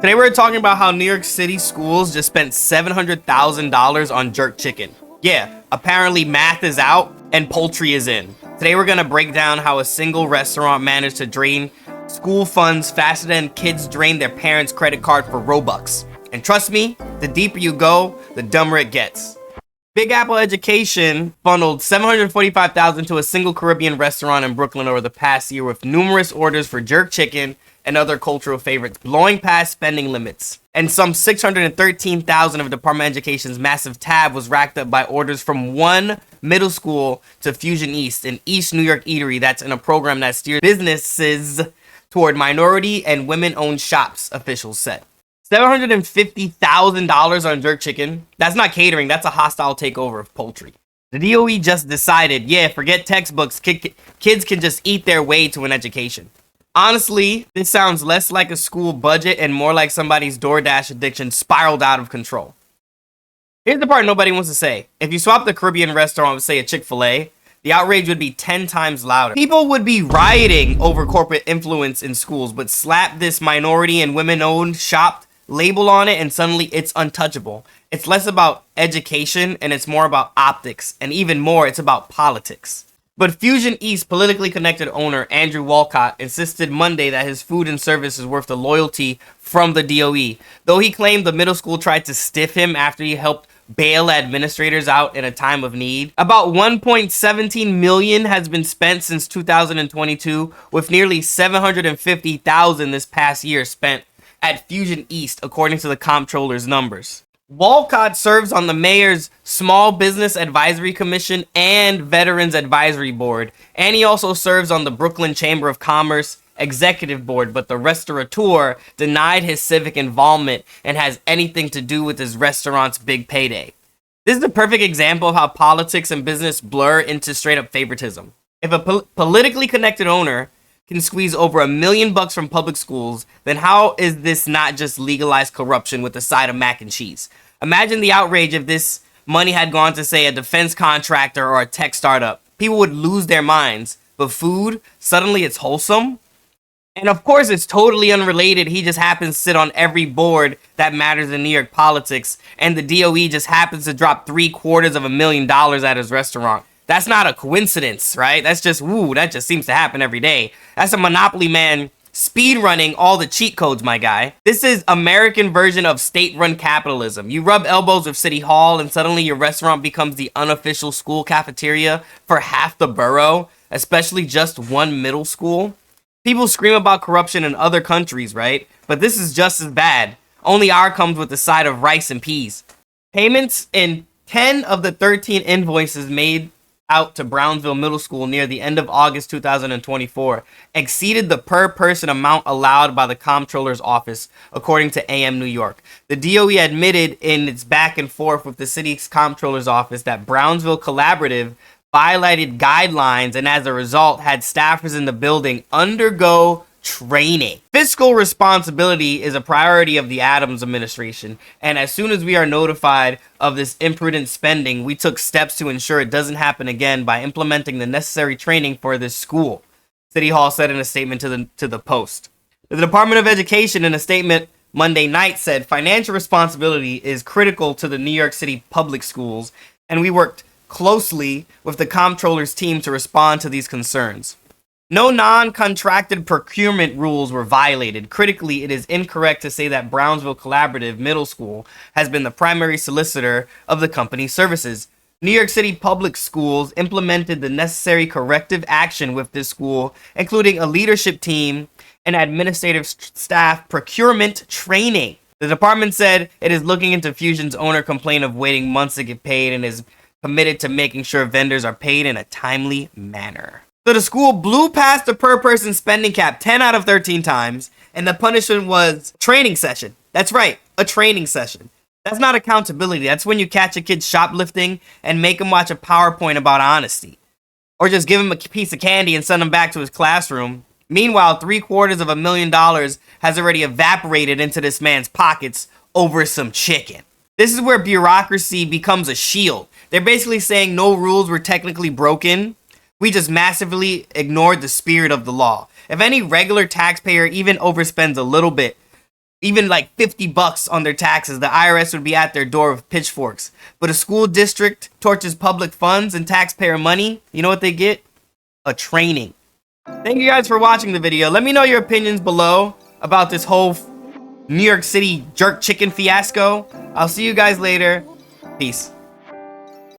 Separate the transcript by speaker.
Speaker 1: Today we're talking about how New York City schools just spent $700,000 on jerk chicken. Yeah, apparently math is out and poultry is in. Today we're gonna break down how a single restaurant managed to drain school funds faster than kids drain their parents' credit card for Robux. And trust me, the deeper you go, the dumber it gets. Big Apple Education funneled $745,000 to a single Caribbean restaurant in Brooklyn over the past year with numerous orders for jerk chicken and other cultural favorites, blowing past spending limits. And some $613,000 of Department of Education's massive tab was racked up by orders from one middle school to Fusion East, an East New York eatery that's in a program that steers businesses toward minority and women-owned shops, officials said. $750,000 on jerk chicken. That's not catering, that's a hostile takeover of poultry. The DOE just decided, yeah, forget textbooks, kids can just eat their way to an education. Honestly, this sounds less like a school budget and more like somebody's DoorDash addiction spiraled out of control. Here's the part nobody wants to say. If you swap the Caribbean restaurant with, say, a Chick-fil-A, the outrage would be 10 times louder. People would be rioting over corporate influence in schools, but slap this minority and women-owned shop label on it and suddenly it's untouchable. It's less about education and it's more about optics, and even more, it's about politics. But Fusion East politically connected owner Andrew Walcott insisted Monday that his food and service is worth the loyalty from the DOE, though he claimed the middle school tried to stiff him after he helped bail administrators out in a time of need. About $1.17 million has been spent since 2022, with nearly $750,000 this past year spent at Fusion East, according to the comptroller's numbers. Walcott serves on the mayor's Small Business Advisory Commission and Veterans Advisory Board, and he also serves on the Brooklyn Chamber of Commerce Executive Board, but the restaurateur denied his civic involvement and has anything to do with his restaurant's big payday. This is a perfect example of how politics and business blur into straight up favoritism. If a politically connected owner can squeeze over $1 million from public schools, then how is this not just legalized corruption with a side of mac and cheese? Imagine the outrage if this money had gone to, say, a defense contractor or a tech startup. People would lose their minds. But food, suddenly it's wholesome? And of course, it's totally unrelated. He just happens to sit on every board that matters in New York politics, and the DOE just happens to drop $750,000 at his restaurant. That's not a coincidence, right? That's just, that just seems to happen every day. That's a Monopoly man speed running all the cheat codes, my guy. This is American version of state-run capitalism. You rub elbows with City Hall and suddenly your restaurant becomes the unofficial school cafeteria for half the borough, especially just one middle school. People scream about corruption in other countries, right? But this is just as bad. Only ours comes with the side of rice and peas. Payments in 10 of the 13 invoices made out to Brownsville Middle School near the end of August 2024 exceeded the per person amount allowed by the comptroller's office, according to AM New York. The DOE admitted in its back and forth with the city's comptroller's office that Brownsville Collaborative violated guidelines and as a result had staffers in the building undergo training. Fiscal responsibility is a priority of the Adams administration, and as soon as we are notified of this imprudent spending, we took steps to ensure it doesn't happen again by implementing the necessary training for this school, City Hall said in a statement to the Post. The Department of Education, in a statement Monday night, said financial responsibility is critical to the New York City public schools, and we worked closely with the comptroller's team to respond to these concerns. No non-contracted procurement rules were violated. Critically, it is incorrect to say that Brownsville Collaborative Middle School has been the primary solicitor of the company's services. New York City public schools implemented the necessary corrective action with this school, including a leadership team and administrative staff procurement training. The department said it is looking into Fusion's owner complaint of waiting months to get paid and is committed to making sure vendors are paid in a timely manner. So the school blew past the per person spending cap 10 out of 13 times, and the punishment was training session. That's right, a training session. That's not accountability. That's when you catch a kid shoplifting and make him watch a PowerPoint about honesty. Or just give him a piece of candy and send him back to his classroom. Meanwhile, $750,000 has already evaporated into this man's pockets over some chicken. This is where bureaucracy becomes a shield. They're basically saying no rules were technically broken. We just massively ignored the spirit of the law. If any regular taxpayer even overspends a little bit, even like 50 bucks on their taxes, the IRS would be at their door with pitchforks. But a school district torches public funds and taxpayer money. You know what they get? A training. Thank you guys for watching the video. Let me know your opinions below about this whole New York City jerk chicken fiasco. I'll see you guys later. Peace.